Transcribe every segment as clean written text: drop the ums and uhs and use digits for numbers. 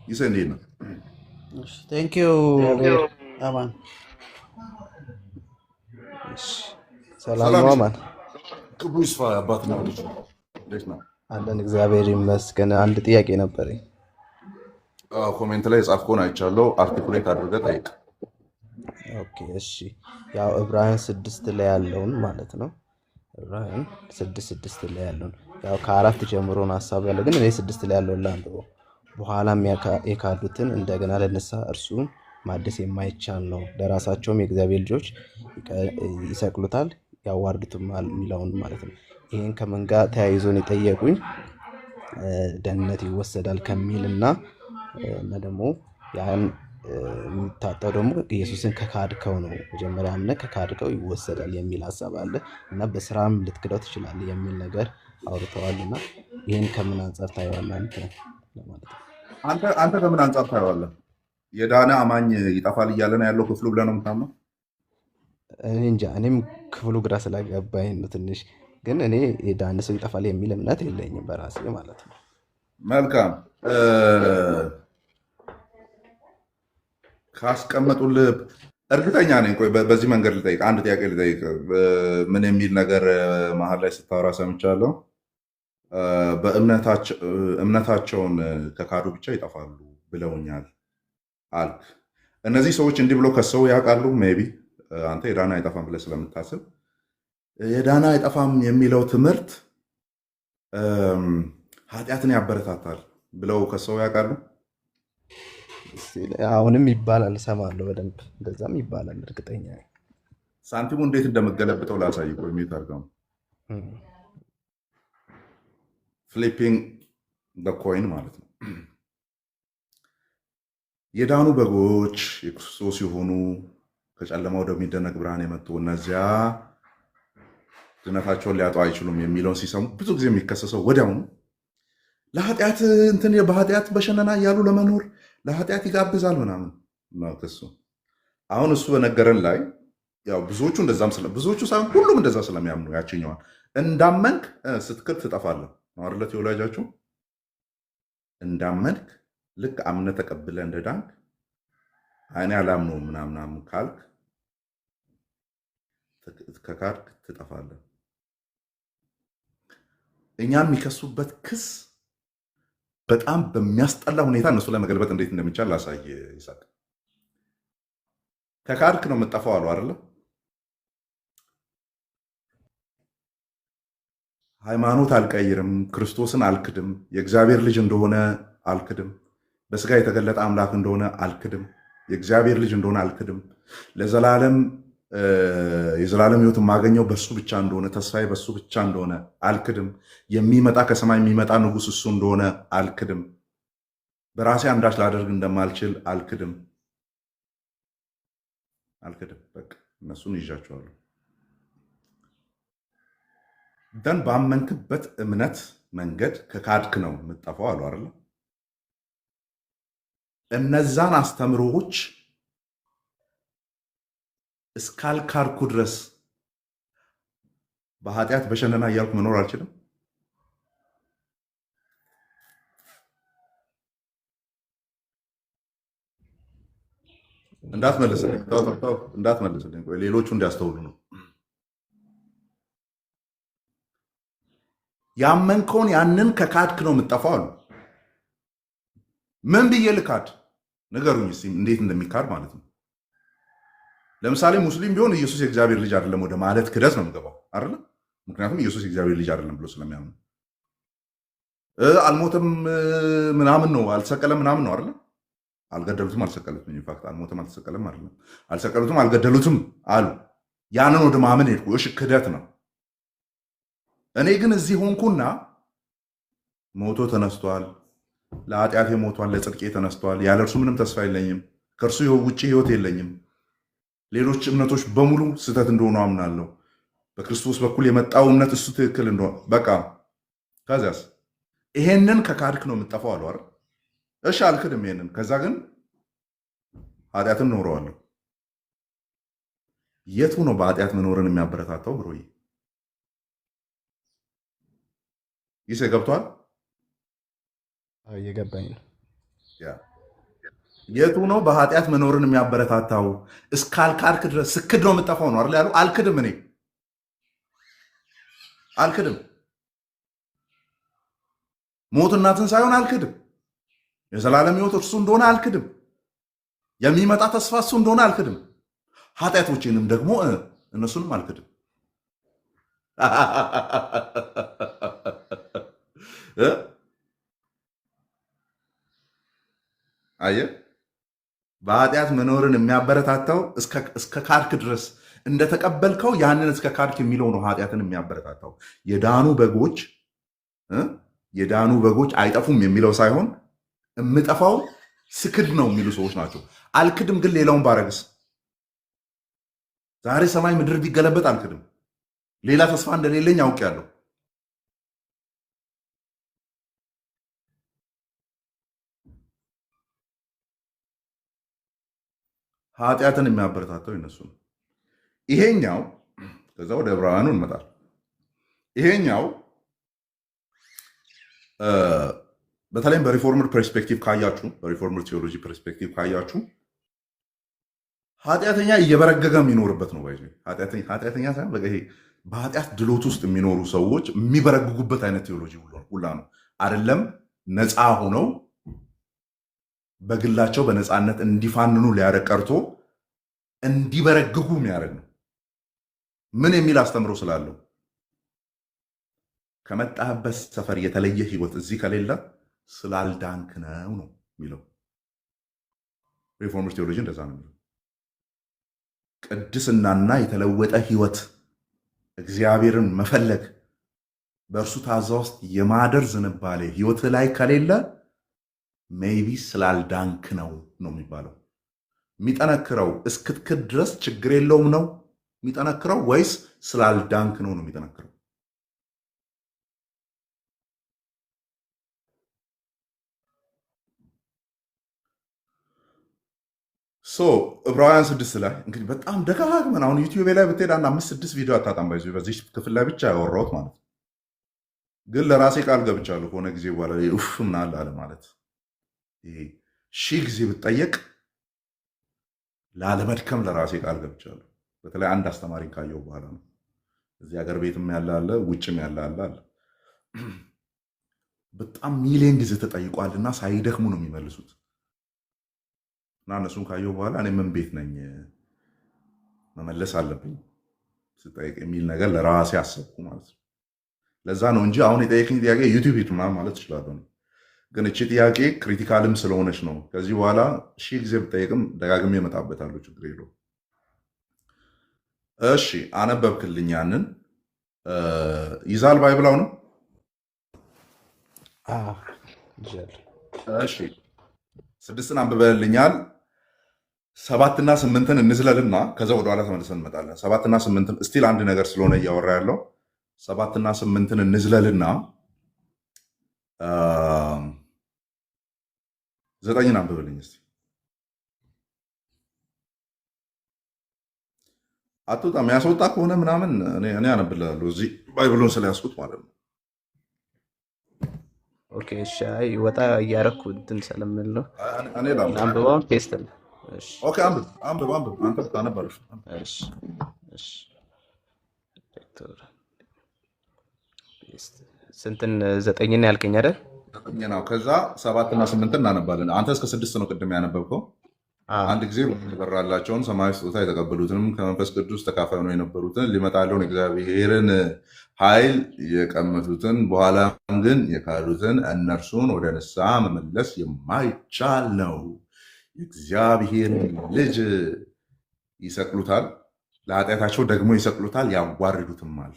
ይሰ እንዴት ነው? ቴንክ ዩ አማን። ሰላም ሰላም ነው ይስጥ። አማን ክብሩ ይስፋ። አባትና ልጅ እንዴት ነው? አለን፣ እግዚአብሔር ይመስገን። አንድ ጥያቄ ነበረኝ። ኮሜንት ላይ የጻፍከውን አይቻለሁ። አርቲኩሌት አድርገህ ጠይቅ። ኦኬ እሺ። ያው ዕብራውያን 6 ላይ ያለውን ማለት ነው። ዕብራውያን 6:6 ላይ ያለውን ያው ከአራት ጀምሮን ሀሳብ ያለው ግን እኔ 6 ላይ ያለውን ላንብበው። በኋላም የካዱትን እንደገና ለንስሐ እርሱም ማደስ የማይቻል ነው፣ ለራሳቸውም የእግዚአብሔር ልጆች ይሰቅሉታል ያዋርዱትማል የሚለውን ማለት ነው። ይህን ከምን ጋር ተያይዞን የጠየቁኝ ደህንነት ይወሰዳል ከሚል እና ደግሞ ያን የሚታጠው ደግሞ ኢየሱስን ከካድከው ነው። መጀመሪያ አምነህ ከካድከው ይወሰዳል የሚል ሀሳብ አለ እና በስራም ልትክደው ትችላለህ የሚል ነገር አውርተዋል። እና ይህን ከምን አንጻር ታየዋለህ አንተ ለማለት ነው። አንተ ከምን አንጻር ታየዋለህ? የዳነ አማኝ ይጠፋል እያለ ነው ያለው ክፍሉ ብለህ ነው የምታምነው? እኔ እንጃ፣ እኔም ክፍሉ ግራ ስላገባኝ ነው ትንሽ። ግን እኔ የዳነ ሰው ይጠፋል የሚል እምነት የለኝም በራሴ ማለት ነው። መልካም ካስቀመጡልህ እርግጠኛ ነኝ። ቆይ በዚህ መንገድ ልጠይቅ፣ አንድ ጥያቄ ልጠይቅ። ምን የሚል ነገር መሀል ላይ ስታወራ ሰምቻለሁ። እምነታቸውን ከካዱ ብቻ ይጠፋሉ ብለውኛል አልክ። እነዚህ ሰዎች እንዲህ ብሎ ከሰው ያውቃሉ? ሜይ ቢ አንተ የዳና አይጠፋም ብለህ ስለምታስብ የዳና አይጠፋም የሚለው ትምህርት ኃጢአትን ያበረታታል ብለው ከሰው ያውቃሉ? አሁንም ይባላል፣ እሰማለሁ በደንብ እንደዛም ይባላል። እርግጠኛ ነኝ። ሳንቲሙ እንዴት እንደምገለብጠው ላሳይ። ቆይ ሚዩት አድርገው። ፍሊፒንግ ኮይን ማለት ነው። የዳኑ በጎች የክርስቶስ የሆኑ ከጨለማ ወደሚደነቅ ብርሃን የመጡ እነዚያ ድነታቸውን ሊያጡ አይችሉም የሚለውን ሲሰሙ ብዙ ጊዜ የሚከሰሰው ወዲያውኑ ለኃጢአት እንትን በኃጢአት በሸነና እያሉ ለመኖር ለኃጢአት ይጋብዛል ምናምን ነው ክሱ። አሁን እሱ በነገረን ላይ ያው ብዙዎቹ ብዙዎቹ ሳይሆን ሁሉም እንደዛ ስለሚያምኑ ያችኛዋል እንዳመንክ ስትክድ ትጠፋለህ ነው አይደለ? ቴዎሎጂያቸው እንዳመንክ ልክ አምነህ ተቀብለህ እንደዳንክ እኔ አላምነውም ምናምን ካልክ ከካድክ ትጠፋለህ። እኛም የሚከሱበት ክስ በጣም በሚያስጠላ ሁኔታ እነሱ ላይ መገልበጥ እንዴት እንደሚቻል ላሳይ። ይሳቅ ከካድክ ነው የምጠፋው አሉ አይደለ? ሃይማኖት አልቀይርም፣ ክርስቶስን አልክድም፣ የእግዚአብሔር ልጅ እንደሆነ አልክድም፣ በስጋ የተገለጠ አምላክ እንደሆነ አልክድም፣ የእግዚአብሔር ልጅ እንደሆነ አልክድም፣ ለዘላለም የዘላለም ሕይወት የማገኘው በሱ ብቻ እንደሆነ ተስፋዬ በሱ ብቻ እንደሆነ አልክድም፣ የሚመጣ ከሰማይ የሚመጣ ንጉሥ እሱ እንደሆነ አልክድም፣ በራሴ አንዳች ላደርግ እንደማልችል አልክድም። በቃ እነሱን ይዣቸዋለሁ። ደን ባመንክበት እምነት መንገድ ከካድክ ነው የምጠፋው አሉ አይደለ? እነዛን አስተምሮዎች እስካልካድኩ ድረስ በኃጢአት በሸነና እያልኩ መኖር አልችልም። እንዳትመልስልኝ፣ ሌሎቹ እንዲያስተውሉ ነው። ያመንከውን ያንን ከካድክ ነው የምጠፋው አሉ። ምን ብዬ ልካድ? ንገሩኝ እንዴት እንደሚካድ ማለት ነው። ለምሳሌ ሙስሊም ቢሆን ኢየሱስ የእግዚአብሔር ልጅ አይደለም ወደ ማለት ክደት ነው የምገባው አይደለ? ምክንያቱም ኢየሱስ የእግዚአብሔር ልጅ አይደለም ብሎ ስለሚያምኑ። አልሞተም ምናምን ነው አልተሰቀለም ምናምን ነው አይደለ? አልገደሉትም አልሰቀሉትም። ኢንፋክት አልሞተም አልተሰቀለም አይደለም፣ አልሰቀሉትም አልገደሉትም አሉ። ያንን ወደ ማመን ሄድኩ። እሺ ክደት ነው። እኔ ግን እዚህ ሆንኩና ሞቶ ተነስቷል፣ ለኃጢአቴ ሞቷል፣ ለጽድቄ ተነስቷል፣ ያለ እርሱ ምንም ተስፋ የለኝም፣ ከእርሱ ውጭ ህይወት የለኝም፣ ሌሎች እምነቶች በሙሉ ስህተት እንደሆኑ አምናለሁ፣ በክርስቶስ በኩል የመጣው እምነት እሱ ትክክል እንደሆነ በቃ። ከዚያስ ይሄንን ከካድክ ነው የምጠፋው አሉ አይደል? እሺ አልክድም ይሄንን። ከዛ ግን ኃጢአትን ኖረዋለሁ። የቱ ነው በኃጢአት መኖርን የሚያበረታታው? ብሮዬ ይሴ ገብቷል? እየገባኝ ነው። የቱ ነው በኃጢአት መኖርን የሚያበረታታው? እስካልካድክ ድረስ ስክድ ነው የምጠፋው ነው አይደል ያሉ። አልክድም፣ እኔ አልክድም። ሞትና ትንሣኤውን አልክድም። የዘላለም ሕይወት እርሱ እንደሆነ አልክድም። የሚመጣ ተስፋ እሱ እንደሆነ አልክድም። ኃጢአቶቼንም ደግሞ እነሱንም አልክድም። አየህ፣ በኃጢአት መኖርን የሚያበረታታው እስከ ካድክ ድረስ እንደተቀበልከው ያንን እስከ ካድክ የሚለው ነው ኃጢአትን የሚያበረታታው። የዳኑ በጎች አይጠፉም የሚለው ሳይሆን የምጠፋው ስክድ ነው የሚሉ ሰዎች ናቸው። አልክድም ግን ሌላውን ባረግስ፣ ዛሬ ሰማይ ምድር ቢገለበጥ አልክድም። ሌላ ተስፋ እንደሌለኝ አውቄያለሁ። ኃጢአትን የሚያበረታታው ይነሱ ነው። ይሄኛው ከዛ ወደ ዕብራውያኑ እንመጣል። ይሄኛው በተለይም በሪፎርምድ ፐርስፔክቲቭ ካያችሁ፣ በሪፎርምድ ቴዎሎጂ ፐርስፔክቲቭ ካያችሁ ኃጢአተኛ እየበረገገ የሚኖርበት ነው። ኃጢአተኛ ሳይሆን በቃ ይሄ በኃጢአት ድሎት ውስጥ የሚኖሩ ሰዎች የሚበረግጉበት አይነት ቴዎሎጂ ሁላ ነው። አይደለም ነፃ ሆነው በግላቸው በነፃነት እንዲፋንኑ ሊያደርግ ቀርቶ እንዲበረግጉ የሚያደርግ ነው። ምን የሚል አስተምሮ ስላለው ከመጣህበት ሰፈር የተለየ ህይወት እዚህ ከሌለ ስላልዳንክ ነው የሚለው። ሪፎርምድ ቴዎሎጂ እንደዛ ነው የሚለው። ቅድስናና የተለወጠ ህይወት፣ እግዚአብሔርን መፈለግ፣ በእርሱ ታዛ ውስጥ የማደር ዝንባሌ ህይወት ላይ ከሌለ ሜይቢ ስላልዳንክ ነው የሚባለው። የሚጠነክረው እስክትክድ ድረስ ችግር የለውም ነው የሚጠነክረው ወይስ ስላልዳንክ ነው የሚጠነክረው? ዕብራውያን 6 ላይ እንግዲህ በጣም ደጋግመን አሁን ዩቲዩብ ላይ ብትሄድ አንድ 5-6 ቪዲዮ አታጣም። ባይዞ በዚህ ክፍል ላይ ብቻ ያወራሁት ማለት ነው። ግን ለራሴ ቃል ገብቻለሁ ከሆነ ጊዜ በኋላ ኡፍ ምናለ አለ ማለት ሺህ ጊዜ ብትጠየቅ ላለመድከም ለራሴ ቃል ገብቻለሁ። በተለይ አንድ አስተማሪ ካየው በኋላ ነው። እዚህ ሀገር ቤትም ያለ አለ፣ ውጭም ያለ አለ። በጣም ሚሊዮን ጊዜ ተጠይቋልና ሳይደክሙ ነው የሚመልሱት። እና እነሱን ካየው በኋላ እኔ ምን ቤት ነኝ መመለስ አለብኝ ስጠይቅ የሚል ነገር ለራሴ አሰብኩ ማለት ነው። ለዛ ነው እንጂ አሁን የጠየቅኝ ጥያቄ ዩቲዩብ ሂድ ምናምን ማለት እችላለሁ። ግን እቺ ጥያቄ ክሪቲካልም ስለሆነች ነው። ከዚህ በኋላ ሺህ ጊዜ ብጠይቅም ደጋግሜ እመጣበታለሁ፣ ችግር የለውም። እሺ አነበብክልኝ። ያንን ይዛል ባይብላው ነው። እሺ 6ን አንብበልኛል። 7ና 8ን እንዝለልና ከዛ ወደኋላ ተመልሰን እንመጣለን። 7ና 8ን እስቲል አንድ ነገር ስለሆነ እያወራ ያለው 7ና 8ን እንዝለልና 9ን አንብብልኝ እስቲ። አትወጣ የሚያስወጣ ከሆነ ምናምን እኔ አነብልሃለሁ እዚህ ባይብሉን ስለያዝኩት ማለት ነው። ኦኬ እሺ። አይ ወጣ እያደረኩ እንትን ስለምል ነው። እኔ ላምብ አንብባውን ፔስት ነው። እሺ ኦኬ፣ አንብብ አንተ ብታነበር። እሺ እሺ። ዶክተር ፔስት ስንትን 9ን ያልከኝ አይደል? 9 ነው። ከዛ 7ና 8ን እናነባለን። አንተ እስከ 6 ነው ቅድም ያነበብከው። አንድ ጊዜ የበራላቸውን ሰማያዊ ስጦታ የተቀበሉትንም ከመንፈስ ቅዱስ ተካፋይ ነው የነበሩትን ሊመጣ ያለውን እግዚአብሔርን ኃይል የቀመሱትን በኋላም ግን የካዱትን እነርሱን ወደ ንስሐ መመለስ የማይቻል ነው። የእግዚአብሔርን ልጅ ይሰቅሉታል፣ ለኃጢአታቸው ደግሞ ይሰቅሉታል፣ ያዋርዱትማል።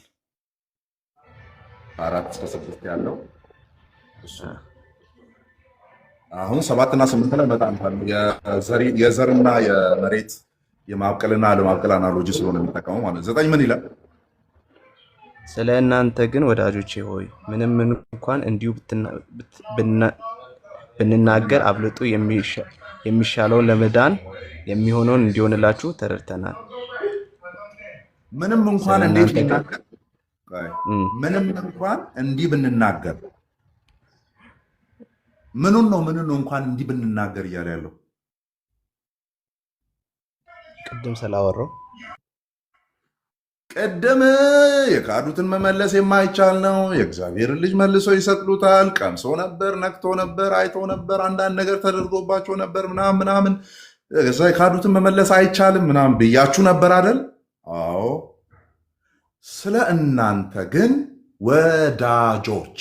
4-6 ያለው እሱ። አሁን 7ና 8 ላይ በጣም የዘርና የመሬት የማብቀልና አለማብቀል አናሎጂ ስለሆነ የሚጠቀመው ማለት ነው። 9 ምን ይላል? ስለ እናንተ ግን ወዳጆቼ ሆይ ምንም እንኳን እንዲሁ ብንናገር አብልጦ የሚሻለውን ለመዳን የሚሆነውን እንዲሆንላችሁ ተረድተናል። ምንም እንኳን እንዴት ብንናገር፣ ምንም እንኳን እንዲህ ብንናገር፣ ምኑን ነው እንኳን እንዲህ ብንናገር እያለ ያለው? ቅድም ስላወራው ቅድም የካዱትን መመለስ የማይቻል ነው። የእግዚአብሔርን ልጅ መልሶ ይሰቅሉታል። ቀምሶ ነበር፣ ነክቶ ነበር፣ አይቶ ነበር፣ አንዳንድ ነገር ተደርጎባቸው ነበር ምናምን ምናምን። እዛ የካዱትን መመለስ አይቻልም ምናምን ብያችሁ ነበር አይደል? አዎ። ስለ እናንተ ግን ወዳጆች፣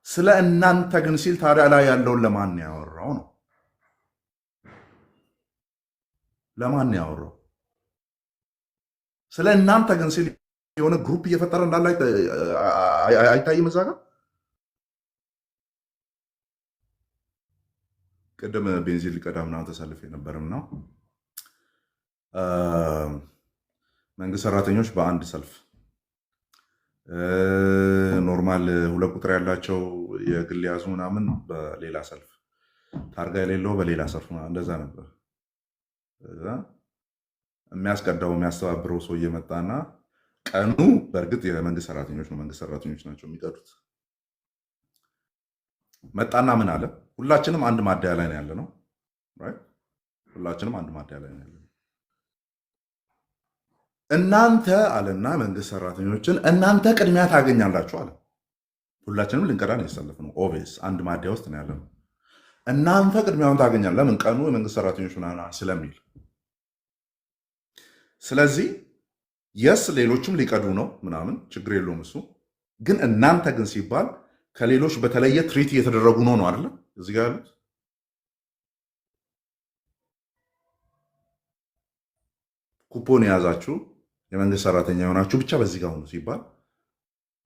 ስለ እናንተ ግን ሲል ታዲያ ላይ ያለውን ለማን ያወራው ነው? ለማን ያወራው? ስለ እናንተ ግን ሲል የሆነ ግሩፕ እየፈጠረ እንዳለ አይታይም? እዛ ጋር ቅድም ቤንዚን ሊቀዳ ምናምን ተሰልፍ የነበርም ነው። መንግስት ሰራተኞች በአንድ ሰልፍ፣ ኖርማል 2 ቁጥር ያላቸው የግል ያዙ ምናምን በሌላ ሰልፍ፣ ታርጋ የሌለው በሌላ ሰልፍ፣ እንደዛ ነበር። የሚያስቀዳው የሚያስተባብረው ሰው እየመጣና ቀኑ በእርግጥ የመንግስት ሰራተኞች ነው፣ መንግስት ሰራተኞች ናቸው የሚቀዱት። መጣና ምን አለ? ሁላችንም አንድ ማደያ ላይ ነው ያለ ነው። ሁላችንም አንድ ማደያ ላይ ነው ያለ ነው። እናንተ አለና መንግስት ሰራተኞችን እናንተ ቅድሚያ ታገኛላችሁ አለ። ሁላችንም ልንቀዳ ነው የተሰለፍነው። ኦቤስ አንድ ማደያ ውስጥ ነው ያለ ነው። እናንተ ቅድሚያውን ታገኛለ። ለምን? ቀኑ የመንግስት ሰራተኞች ስለሚል። ስለዚህ የስ ሌሎችም ሊቀዱ ነው ምናምን ችግር የለውም እሱ። ግን እናንተ ግን ሲባል ከሌሎች በተለየ ትሪት እየተደረጉ ነው አይደለ? እዚህ ጋር ያሉት ኩፖን የያዛችሁ የመንግስት ሰራተኛ የሆናችሁ ብቻ በዚህ ጋር ሆኑ ሲባል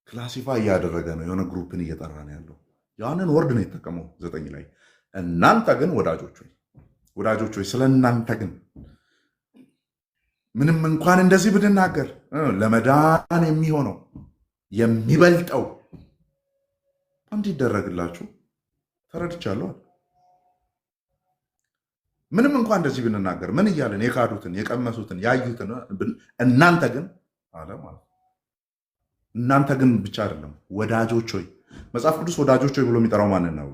ክላሲፋይ እያደረገ ነው፣ የሆነ ግሩፕን እየጠራ ነው ያለው። ያንን ወርድ ነው የተጠቀመው 9 ላይ። እናንተ ግን ወዳጆች ሆይ ስለ እናንተ ግን ምንም እንኳን እንደዚህ ብንናገር ለመዳን የሚሆነው የሚበልጠው እንዲደረግላችሁ ተረድቻለሁ። ምንም እንኳን እንደዚህ ብንናገር ምን እያለን የካዱትን የቀመሱትን ያዩትን እናንተ ግን አለ ማለት እናንተ ግን ብቻ አይደለም ወዳጆች ሆይ። መጽሐፍ ቅዱስ ወዳጆች ሆይ ብሎ የሚጠራው ማንን ነው?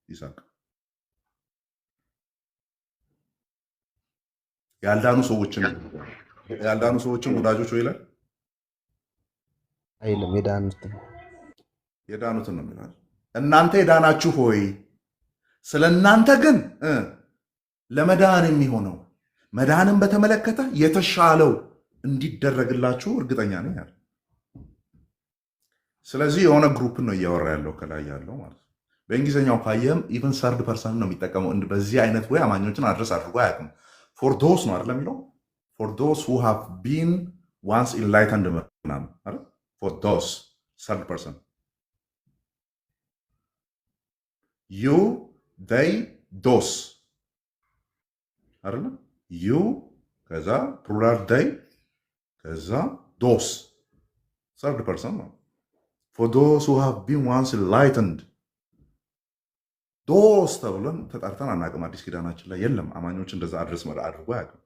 ይስሐቅ ያልዳኑ ሰዎችን ወዳጆች ሆይ ይላል አይልም? የዳኑትን ነው የሚላል። እናንተ የዳናችሁ ሆይ ስለ እናንተ ግን ለመዳን የሚሆነው መዳንን በተመለከተ የተሻለው እንዲደረግላችሁ እርግጠኛ ነኝ አለ። ስለዚህ የሆነ ግሩፕን ነው እያወራ ያለው ከላይ ያለው ማለት ነው። በእንግሊዝኛው ካየም ኢቨን ሰርድ ፐርሰን ነው የሚጠቀመው። በዚህ አይነት ወይ አማኞችን አድረስ አድርጎ አያውቅም። ፎር ዶስ ነው አይደል የሚለው? ፎር ዶስ ሁ ሃቭ ቢን ዋንስ ኢንላይተንድ ምናምን አይደል? ፎር ዶስ ሰርድ ፐርሰን ዩ ዴይ ዶስ አይደል? ዩ ከዛ ፕሉራል ዴይ ከዛ ዶስ ሰርድ ፐርሰን ነው። ፎር ዶስ ሁ ሃቭ ቢን ዋንስ ኢንላይተንድ ዶስ ተብለን ተጣርተን አናውቅም። አዲስ ኪዳናችን ላይ የለም። አማኞች እንደዛ አድረስ አድርጎ አያውቅም።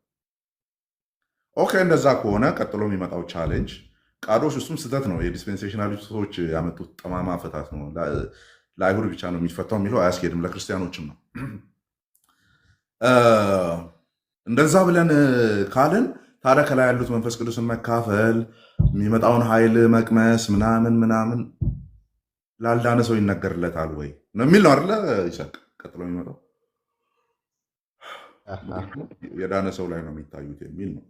ኦኬ፣ እንደዛ ከሆነ ቀጥሎ የሚመጣው ቻሌንጅ ቃዶስ፣ እሱም ስህተት ነው። የዲስፔንሴሽናሊስቶች ያመጡት ጠማማ ፈታት ነው። ለአይሁድ ብቻ ነው የሚፈታው የሚለው አያስኬድም፣ ለክርስቲያኖችም ነው። እንደዛ ብለን ካልን ታዲያ ከላይ ያሉት መንፈስ ቅዱስን መካፈል የሚመጣውን ኃይል መቅመስ ምናምን ምናምን ላልዳነ ሰው ይነገርለታል ወይ ነው የሚል ነው አይደለ? ይሰቅ ቀጥሎ የሚመጣው የዳነ ሰው ላይ ነው የሚታዩት የሚል ነው።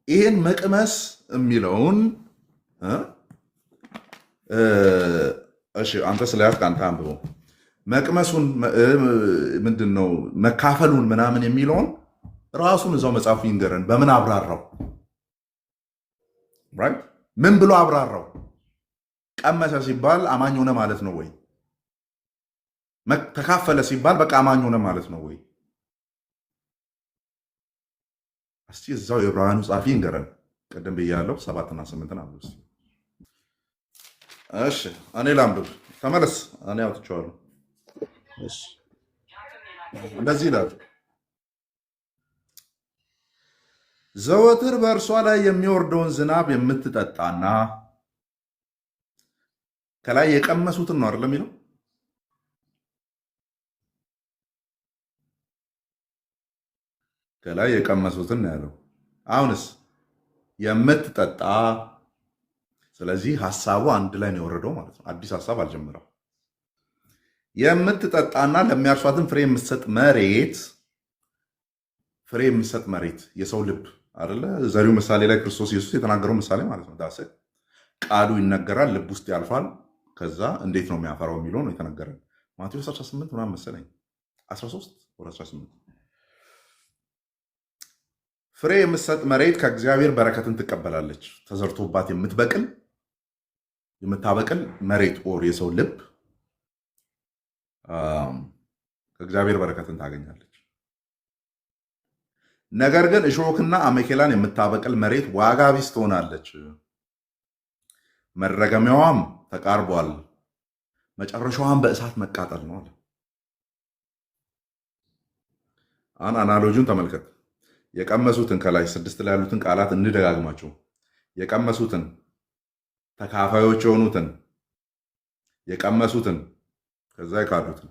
ይሄን መቅመስ የሚለውን እሺ፣ አንተ ስለያዝክ አንተ አንብበው። መቅመሱን ምንድን ነው መካፈሉን ምናምን የሚለውን ራሱን እዛው መጽሐፉ ይንገረን። በምን አብራራው? ምን ብሎ አብራራው? ቀመሰ ሲባል አማኝ ሆነ ማለት ነው ወይ? ተካፈለ ሲባል በቃ አማኝ ሆነ ማለት ነው ወይ? እስቲ እዛው የዕብራውያኑ ጻፊ ይንገረን። ቅድም ብያለሁ 7 እና 8 አንብብ። እሺ እኔ ላንብብ። ተመለስ። እኔ አውጥቼዋለሁ። እንደዚህ ይላል፣ ዘወትር በእርሷ ላይ የሚወርደውን ዝናብ የምትጠጣና ከላይ የቀመሱትን ነው አይደለም የሚለው። ከላይ የቀመሱትን ነው ያለው። አሁንስ የምትጠጣ። ስለዚህ ሀሳቡ አንድ ላይ ነው የወረደው ማለት ነው። አዲስ ሀሳብ አልጀምረው። የምትጠጣና ለሚያርሷትን ፍሬ የምትሰጥ መሬት፣ ፍሬ የምትሰጥ መሬት የሰው ልብ አይደለ? ዘሪው ምሳሌ ላይ ክርስቶስ ኢየሱስ የተናገረው ምሳሌ ማለት ነው። ዳሰ ቃሉ ይነገራል፣ ልብ ውስጥ ያልፋል። ከዛ እንዴት ነው የሚያፈራው የሚለው ነው የተነገረን። ማቴዎስ 18 ምናምን መሰለኝ 13 ወደ 18 ፍሬ የምትሰጥ መሬት ከእግዚአብሔር በረከትን ትቀበላለች። ተዘርቶባት የምታበቅል መሬት ኦር የሰው ልብ ከእግዚአብሔር በረከትን ታገኛለች። ነገር ግን እሾህና አሜኬላን የምታበቅል መሬት ዋጋ ቢስ ትሆናለች፣ መረገሚያዋም ተቃርቧል፣ መጨረሻዋም በእሳት መቃጠል ነው አለ። አናሎጂውን ተመልከት። የቀመሱትን ከላይ 6 ላይ ያሉትን ቃላት እንደጋግማቸው። የቀመሱትን ተካፋዮች የሆኑትን የቀመሱትን ከዛ የካዱትን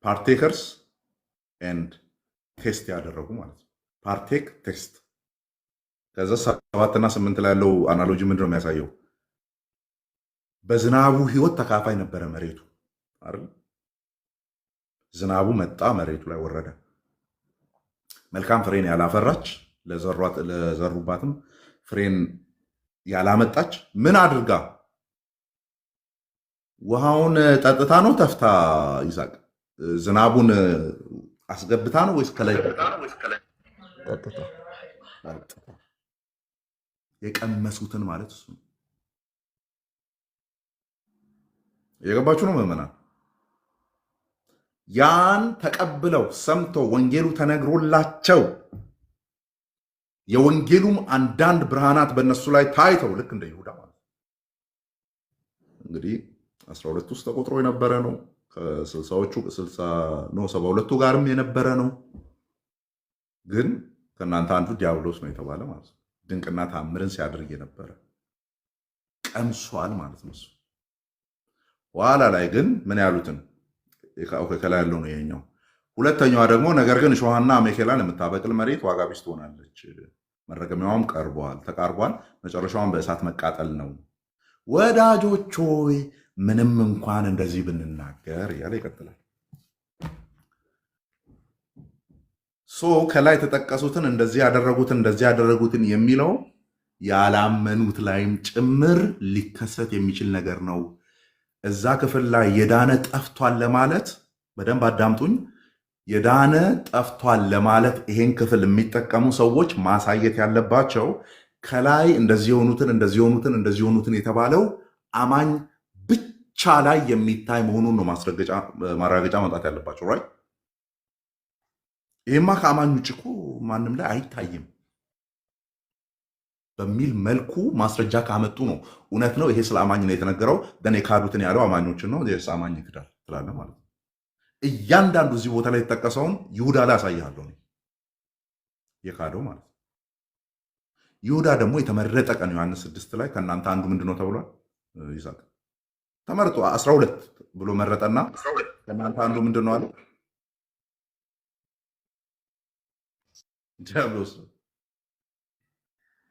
ፓርቴከርስ ኤንድ ቴስት ያደረጉ ማለት ነው። ፓርቴክ ቴስት። ከዛ 7 እና 8 ላይ ያለው አናሎጂ ምንድን ነው የሚያሳየው? በዝናቡ ህይወት ተካፋይ ነበረ መሬቱ አይደል? ዝናቡ መጣ፣ መሬቱ ላይ ወረደ። መልካም ፍሬን ያላፈራች ለዘሩባትም ፍሬን ያላመጣች ምን አድርጋ? ውሃውን ጠጥታ ነው ተፍታ? ይሳቅ ዝናቡን አስገብታ ነው ወይስ ከላይ ጠጥታ? የቀመሱትን ማለት እሱ ነው። የገባችሁ ነው ምዕመናን? ያን ተቀብለው ሰምተው ወንጌሉ ተነግሮላቸው የወንጌሉም አንዳንድ ብርሃናት በእነሱ ላይ ታይተው ልክ እንደ ይሁዳ ማለት እንግዲህ 12 ውስጥ ተቆጥሮ የነበረ ነው። ከ60ዎቹ 72ቱ ጋርም የነበረ ነው። ግን ከእናንተ አንዱ ዲያብሎስ ነው የተባለ ማለት ነው። ድንቅና ታምርን ሲያደርግ የነበረ ቀምሷል ማለት ነው። ኋላ ላይ ግን ምን ያሉትን ከላይ ያለው ነው ይሄኛው። ሁለተኛዋ ደግሞ ነገር ግን እሾህና አሜኬላን የምታበቅል መሬት ዋጋ ቢስ ትሆናለች፣ መረገሚያዋም ተቃርቧል፣ መጨረሻዋም በእሳት መቃጠል ነው። ወዳጆች ሆይ ምንም እንኳን እንደዚህ ብንናገር እያለ ይቀጥላል። ከላይ የተጠቀሱትን እንደዚህ ያደረጉትን የሚለው ያላመኑት ላይም ጭምር ሊከሰት የሚችል ነገር ነው። እዛ ክፍል ላይ የዳነ ጠፍቷል ለማለት በደንብ አዳምጡኝ። የዳነ ጠፍቷል ለማለት ይሄን ክፍል የሚጠቀሙ ሰዎች ማሳየት ያለባቸው ከላይ እንደዚህ የሆኑትን የተባለው አማኝ ብቻ ላይ የሚታይ መሆኑን ነው ማረጋገጫ ማምጣት ያለባቸው። ራይት? ይሄማ ከአማኝ ውጭ እኮ ማንም ላይ አይታይም በሚል መልኩ ማስረጃ ካመጡ ነው። እውነት ነው ይሄ ስለ አማኝ ነው የተነገረው፣ ግን የካዱትን ያለው አማኞችን ነው። አማኝ ይክዳል ትላለህ ማለት ነው። እያንዳንዱ እዚህ ቦታ ላይ የተጠቀሰውን ይሁዳ ላይ አሳይሃለሁ የካደው ማለት ነው። ይሁዳ ደግሞ የተመረጠ ቀን ዮሐንስ 6 ላይ ከእናንተ አንዱ ምንድን ነው ተብሏል? ይስሐቅ ተመርጦ 12 ብሎ መረጠና ከእናንተ አንዱ ምንድን ነው አለ? ዲያብሎስ።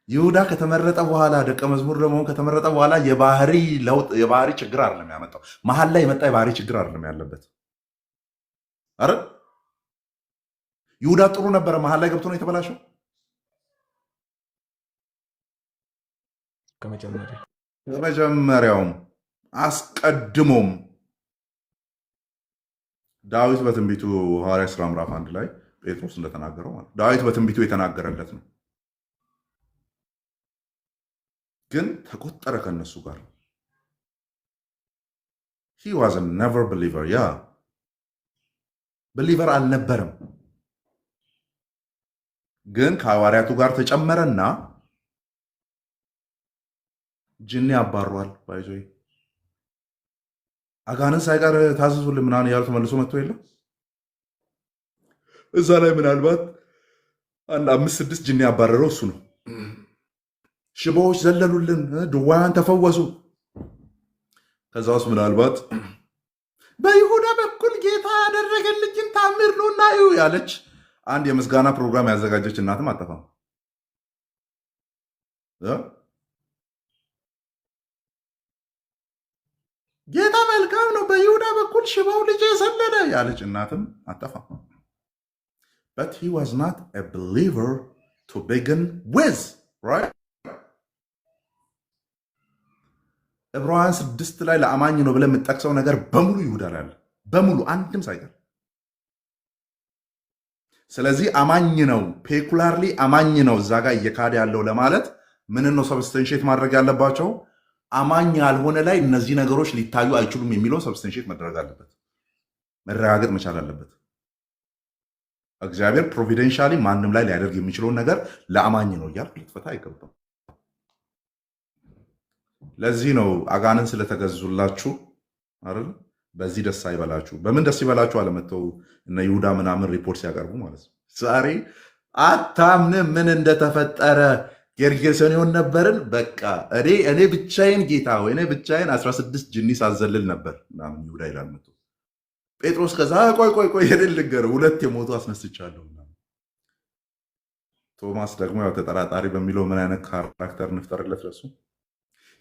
ይሁዳ ከተመረጠ በኋላ ደቀ መዝሙር ለመሆን ከተመረጠ በኋላ የባህሪ ለውጥ የባህሪ ችግር አይደለም ያመጣው። መሀል ላይ የመጣ የባህሪ ችግር አይደለም ያለበት። አረ ይሁዳ ጥሩ ነበረ፣ መሀል ላይ ገብቶ ነው የተበላሸው። ከመጀመሪያውም አስቀድሞም ዳዊት በትንቢቱ ሐዋርያት ሥራ ምዕራፍ 1 ላይ ጴጥሮስ እንደተናገረው ማለት ዳዊት በትንቢቱ የተናገረለት ነው። ግን ተቆጠረ ከነሱ ጋር። he was a never believer believer አልነበረም። ግን ከሐዋርያቱ ጋር ተጨመረና ጅኒ አባሯል። ባይዞ አጋንንት ሳይቀር ታዘዙልን ምናምን ያሉ ተመልሶ መጥቶ የለም እዛ ላይ ምናልባት አንድ 5-6 ጅኒ ያባረረው እሱ ነው። ሽባዎች ዘለሉልን፣ ድዋያን ተፈወሱ ከዛ ውስጥ ምናልባት በይሁዳ በኩል ጌታ ያደረገልኝን ታምር ነውና ያለች አንድ የምስጋና ፕሮግራም ያዘጋጀች እናትም አጠፋም። ጌታ መልካም ነው፣ በይሁዳ በኩል ሽባው ልጅ የሰለለ ያለች እናትም አጠፋም። but he was not a believer to begin with, right? ዕብራውያን 6 ላይ ለአማኝ ነው ብለህ የምጠቅሰው ነገር በሙሉ ይሁዳ ላይ አለ፣ በሙሉ አንድም ሳይቀር። ስለዚህ አማኝ ነው፣ ፔኩላርሊ አማኝ ነው እዛ ጋር እየካደ ያለው ለማለት ምን ነው ሰብስቴንሼት ማድረግ ያለባቸው? አማኝ ያልሆነ ላይ እነዚህ ነገሮች ሊታዩ አይችሉም የሚለው ሰብስቴንሼት መደረግ አለበት፣ መረጋገጥ መቻል አለበት። እግዚአብሔር ፕሮቪደንሻሊ ማንም ላይ ሊያደርግ የሚችለውን ነገር ለአማኝ ነው እያልክ ልትፈታ አይገባም። ለዚህ ነው አጋንን ስለተገዙላችሁ አይደል በዚህ ደስ አይበላችሁ። በምን ደስ ይበላችሁ አለመተው እነ ይሁዳ ምናምን ሪፖርት ሲያቀርቡ ማለት ነው። ዛሬ አታምንም ምን እንደተፈጠረ ጌርጌሴኖን ነበርን። በቃ እኔ ብቻዬን ጌታ ወይ እኔ ብቻዬን 16 ጅኒ ሳዘልል ነበር ምናምን ይሁዳ ይላል መጥቶ። ጴጥሮስ ከዛ ቆይ የድል ልንገር 2 የሞቱ አስነስቻለሁ። ቶማስ ደግሞ ያው ተጠራጣሪ በሚለው ምን አይነት ካራክተር እንፍጠርለት ለሱ።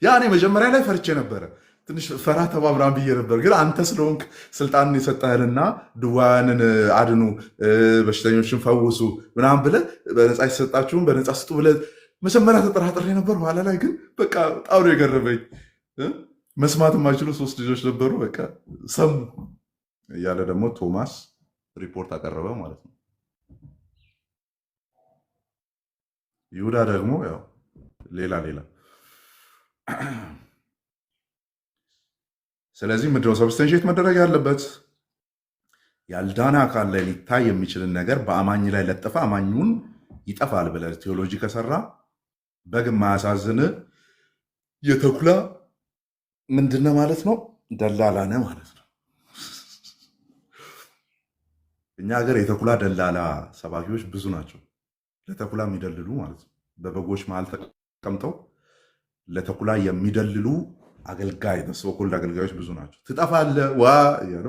ያኔ መጀመሪያ ላይ ፈርቼ ነበረ፣ ትንሽ ፈራ ተባብራን ብዬ ነበር። ግን አንተ ስለሆንክ ስልጣንን የሰጠህንና ድውያንን አድኑ፣ በሽተኞችን ፈውሱ ምናምን ብለህ በነፃ የተሰጣችሁን በነፃ ስጡ ብለህ መጀመሪያ ተጠራጥሬ ነበር። በኋላ ላይ ግን በቃ በጣም ነው የገረመኝ። መስማት የማይችሉ 3 ልጆች ነበሩ፣ በቃ ሰሙ እያለ ደግሞ ቶማስ ሪፖርት አቀረበ ማለት ነው። ይሁዳ ደግሞ ያው ሌላ ስለዚህ ምንድነው ሰብስቴንሼት መደረግ ያለበት? ያልዳነ አካል ላይ ሊታይ የሚችልን ነገር በአማኝ ላይ ለጠፈ አማኙን ይጠፋል ብለህ ቴዎሎጂ ከሰራ በግ ማያሳዝን የተኩላ ምንድነው ማለት ነው? ደላላ ነህ ማለት ነው። እኛ ሀገር የተኩላ ደላላ ሰባኪዎች ብዙ ናቸው። ለተኩላ የሚደልሉ ማለት ነው። በበጎች መሀል ተቀምጠው ለተኩላ የሚደልሉ አገልጋይ በሶኮልድ አገልጋዮች ብዙ ናቸው። ትጠፋለህ ዋ እያለ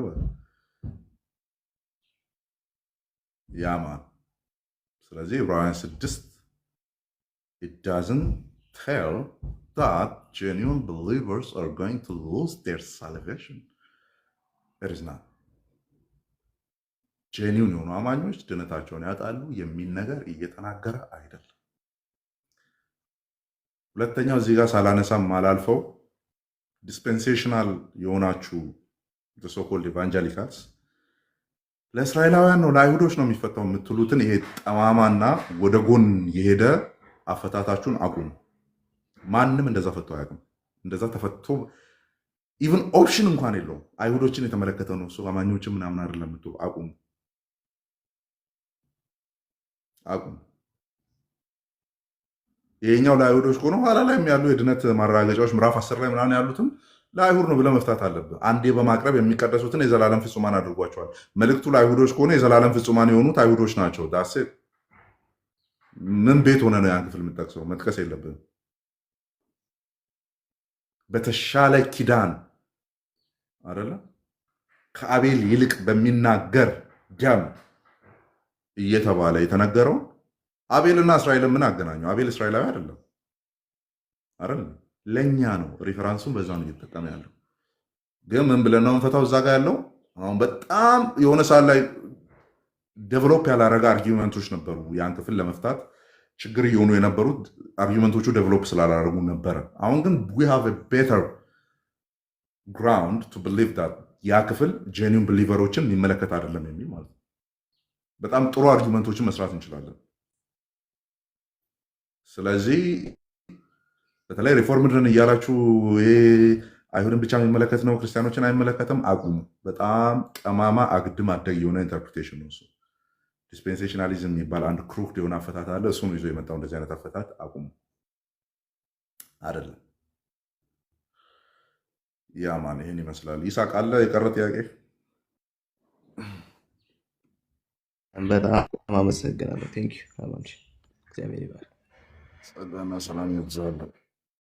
ያማ። ስለዚህ ዕብራውያን 6 it doesn't tell that genuine believers are going to lose their salvation. It is not. ጄኒውን የሆኑ አማኞች ድነታቸውን ያጣሉ የሚል ነገር እየተናገረ አይደለም። ሁለተኛው እዚህ ጋር ሳላነሳም ማላልፈው ዲስፔንሴሽናል የሆናችሁ ሶኮልድ ኢቫንጀሊካልስ ለእስራኤላውያን ነው ለአይሁዶች ነው የሚፈታው የምትሉትን ይሄ ጠማማና ወደ ጎን የሄደ አፈታታችሁን አቁሙ። ማንም እንደዛ ፈቶ አያውቅም። እንደዛ ተፈቶ ኢቭን ኦፕሽን እንኳን የለውም። አይሁዶችን የተመለከተ ነው እሱ አማኞችን ምናምን አይደለም የምትሉ አቁሙ። ይሄኛው ለአይሁዶች ከሆነ ኋላ ላይ ያሉ የድነት ማረጋገጫዎች ምዕራፍ 10 ላይ ምናምን ያሉትም ለአይሁድ ነው ብለህ መፍታት አለብህ። አንዴ በማቅረብ የሚቀደሱትን የዘላለም ፍጹማን አድርጓቸዋል። መልእክቱ ለአይሁዶች ከሆነ የዘላለም ፍጹማን የሆኑት አይሁዶች ናቸው። ዳሴ ምን ቤት ሆነ ነው ያን ክፍል የምጠቅሰው? መጥቀስ የለብህም። በተሻለ ኪዳን አይደለ ከአቤል ይልቅ በሚናገር ደም እየተባለ የተነገረው አቤልና እስራኤልን ምን አገናኘው? አቤል እስራኤላዊ አይደለም አይደል? ለኛ ነው። ሪፈራንሱን በዛ ነው እየተጠቀመ ያለው። ግን ምን ብለን ነው እንፈታው? እዛ ጋር ያለው አሁን በጣም የሆነ ሰዓት ላይ ዴቨሎፕ ያላረጋ አርጊውመንቶች ነበሩ። ያን ክፍል ለመፍታት ችግር እየሆኑ የነበሩት አርጊውመንቶቹ ዴቨሎፕ ስላላረጉ ነበረ። አሁን ግን we have a better ground to believe that ያ ክፍል ጄኒውን ብሊቨሮችን የሚመለከት አይደለም የሚል ማለት ነው። በጣም ጥሩ አርጊውመንቶችን መስራት እንችላለን። ስለዚህ በተለይ ሪፎርምድን እያላችሁ ይሄ አይሁድን ብቻ የሚመለከት ነው ክርስቲያኖችን አይመለከትም፣ አቁሙ። በጣም ጠማማ አግድም አደግ የሆነ ኢንተርፕሪቴሽን ነው እሱ። ዲስፔንሴሽናሊዝም የሚባል አንድ ክሩክድ የሆነ አፈታት አለ። እሱን ይዞ የመጣው እንደዚህ አይነት አፈታት አቁሙ። አይደለም ያማን ይሄን ይመስላል። ይሳቅ አለ የቀረ ጥያቄ? በጣም አመሰግናለሁ። ቴንክ ዩ። እግዚአብሔር ይባርክ። ጸጋና ሰላም ይብዛልን።